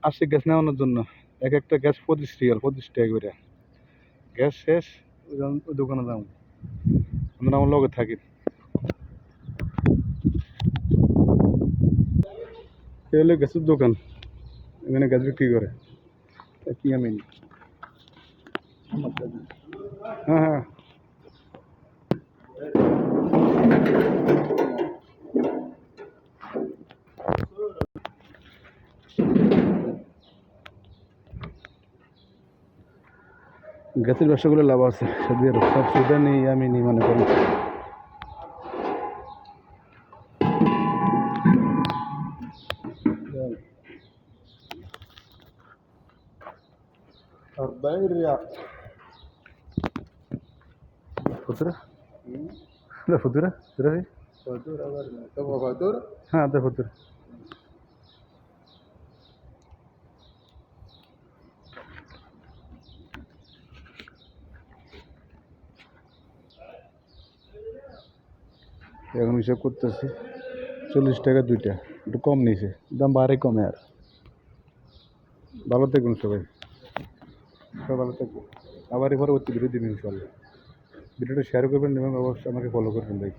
আসছি গ্যাস নেওয়ানোর জন্য। এক একটা গ্যাস 25 রিয়াল, 25 টাকা করে। গ্যাস শেষ, ওই দোকানে যাবো। আমরা আমার লগে থাকি। এ হলো গ্যাসের দোকান, এখানে গ্যাস বিক্রি করে। কি আমি হ্যাঁ হ্যাঁ, গ্যাসের ব্যবসাগুলো লাভ আছে। সব সুবিধা নেই আমি নেই মনে করি। Futura? La futura? ¿Será ahí? Fatura, a ver, ¿toma factura? Ah, de futura. এখন হিসাব করতেছি 40 টাকা দুইটা, একটু কম নিয়েছে, দাম বাড়ে কমে আর। ভালো থাকবেন সবাই, সবাই ভালো থাকবো। আবার এবার পরবর্তী ভিডিও দিন ইনশাল্লাহ। ভিডিওটা শেয়ার করবেন এবং অবশ্যই আমাকে ফলো করবেন ভাই।